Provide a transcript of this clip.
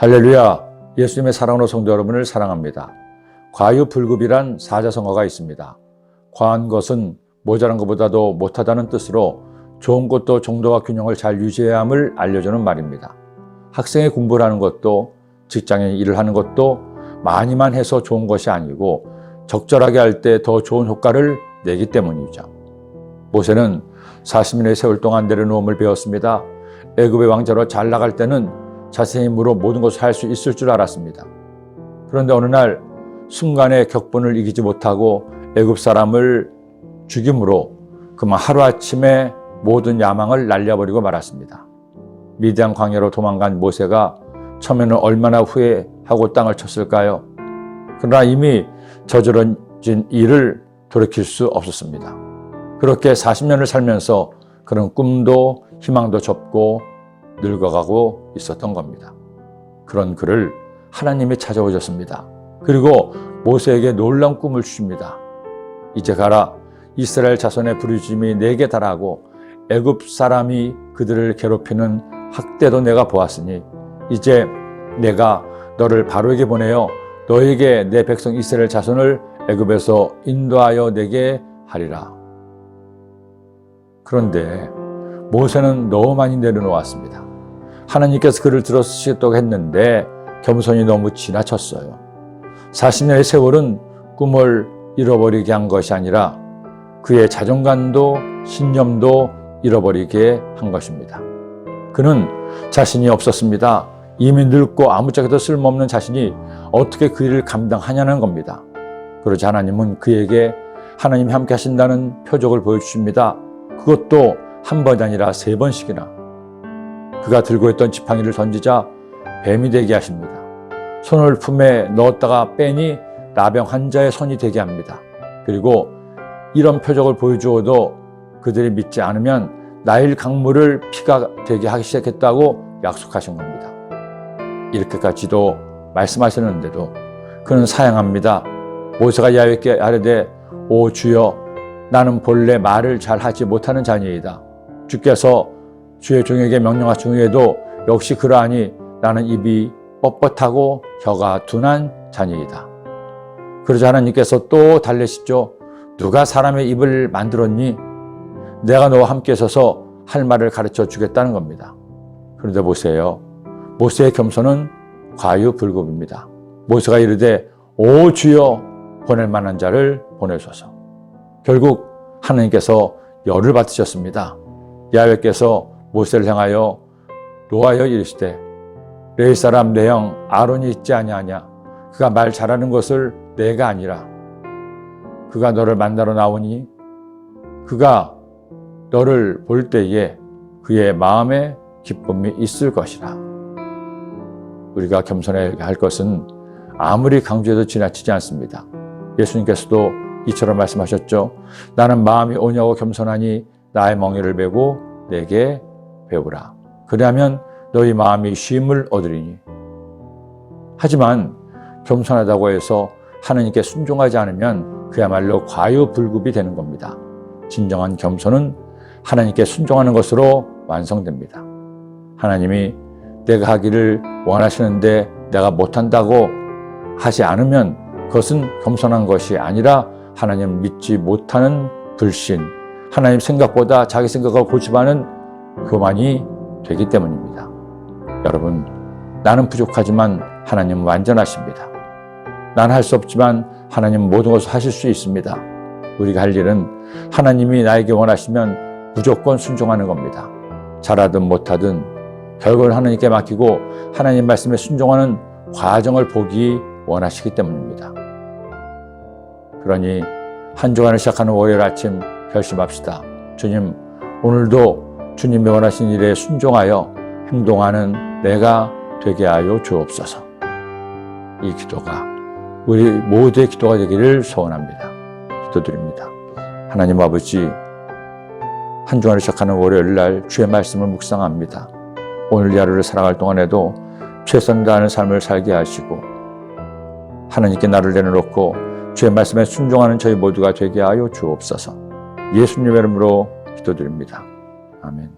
할렐루야, 예수님의 사랑으로 성도 여러분을 사랑합니다. 과유불급이란 사자성어가 있습니다. 과한 것은 모자란 것보다도 못하다는 뜻으로 좋은 것도 정도와 균형을 잘 유지해야 함을 알려주는 말입니다. 학생이 공부를 하는 것도 직장에 일을 하는 것도 많이만 해서 좋은 것이 아니고 적절하게 할 때 더 좋은 효과를 내기 때문이죠. 모세는 40년의 세월 동안 내려놓음을 배웠습니다. 애굽의 왕자로 잘 나갈 때는 자신의 힘으로 모든 것을 할 수 있을 줄 알았습니다. 그런데 어느 날 순간의 격분을 이기지 못하고 애굽 사람을 죽임으로 그만 하루아침에 모든 야망을 날려버리고 말았습니다. 미디안 광야로 도망간 모세가 처음에는 얼마나 후회하고 땅을 쳤을까요? 그러나 이미 저지른 일을 돌이킬 수 없었습니다. 그렇게 40년을 살면서 그런 꿈도 희망도 접고 늙어가고 있었던 겁니다. 그런 그를 하나님이 찾아오셨습니다. 그리고 모세에게 놀라운 꿈을 주십니다. 이제 가라. 이스라엘 자손의 부르짖음이 내게 달하고 애굽 사람이 그들을 괴롭히는 학대도 내가 보았으니 이제 내가 너를 바로에게 보내어 너에게 내 백성 이스라엘 자손을 애굽에서 인도하여 내게 하리라. 그런데 모세는 너무 많이 내려놓았습니다. 하나님께서 그를 들어주시겠다고 했는데 겸손이 너무 지나쳤어요. 40년의 세월은 꿈을 잃어버리게 한 것이 아니라 그의 자존감도 신념도 잃어버리게 한 것입니다. 그는 자신이 없었습니다. 이미 늙고 아무짝에도 쓸모없는 자신이 어떻게 그 일을 감당하냐는 겁니다. 그러자 하나님은 그에게 하나님이 함께 하신다는 표적을 보여주십니다. 그것도 한 번이 아니라 3번씩이나. 그가 들고 있던 지팡이를 던지자 뱀이 되게 하십니다. 손을 품에 넣었다가 빼니 나병 환자의 손이 되게 합니다. 그리고 이런 표적을 보여주어도 그들이 믿지 않으면 나일 강물을 피가 되게 하기 시작했다고 약속하신 겁니다. 이렇게까지도 말씀하셨는데도 그는 사양합니다. 모세가 야훼께 아뢰되 오 주여 나는 본래 말을 잘 하지 못하는 자니이다. 주께서 주의 종에게 명령하신 후에도 역시 그러하니 나는 입이 뻣뻣하고 혀가 둔한 자니이다. 그러자 하나님께서 또 달래시죠. 누가 사람의 입을 만들었니? 내가 너와 함께 서서 할 말을 가르쳐 주겠다는 겁니다. 그런데 보세요. 모세의 겸손은 과유불급입니다. 모세가 이르되 오 주여 보낼 만한 자를 보내소서. 결국 하나님께서 열을 받으셨습니다. 야훼께서 모세를 향하여 노하여 이르시되 레위 사람 내 형 아론이 있지 아니하냐. 그가 말 잘하는 것을 내가 아니라 그가 너를 만나러 나오니 그가 너를 볼 때에 그의 마음에 기쁨이 있을 것이라. 우리가 겸손해야 할 것은 아무리 강조해도 지나치지 않습니다. 예수님께서도 이처럼 말씀하셨죠. 나는 마음이 온유하고 겸손하니 나의 멍에를 메고 내게 배우라. 그리하면 너희 마음이 쉼을 얻으리니. 하지만 겸손하다고 해서 하나님께 순종하지 않으면 그야말로 과유불급이 되는 겁니다. 진정한 겸손은 하나님께 순종하는 것으로 완성됩니다. 하나님이 내가 하기를 원하시는데 내가 못한다고 하지 않으면 그것은 겸손한 것이 아니라 하나님 믿지 못하는 불신, 하나님 생각보다 자기 생각을 고집하는 교만이 되기 때문입니다. 여러분, 나는 부족하지만 하나님은 완전하십니다. 나는 할 수 없지만 하나님은 모든 것을 하실 수 있습니다. 우리가 할 일은 하나님이 나에게 원하시면 무조건 순종하는 겁니다. 잘하든 못하든 결국은 하나님께 맡기고 하나님 말씀에 순종하는 과정을 보기 원하시기 때문입니다. 그러니 한 주간을 시작하는 월요일 아침 결심합시다. 주님, 오늘도 주님이 원하신 일에 순종하여 행동하는 내가 되게 하여 주옵소서. 이 기도가 우리 모두의 기도가 되기를 소원합니다. 기도드립니다. 하나님 아버지, 한 주간을 시작하는 월요일 날 주의 말씀을 묵상합니다. 오늘 이 하루를 살아갈 동안에도 최선 다하는 삶을 살게 하시고 하나님께 나를 내려놓고 주의 말씀에 순종하는 저희 모두가 되게 하여 주옵소서. 예수님의 이름으로 기도드립니다. 아멘.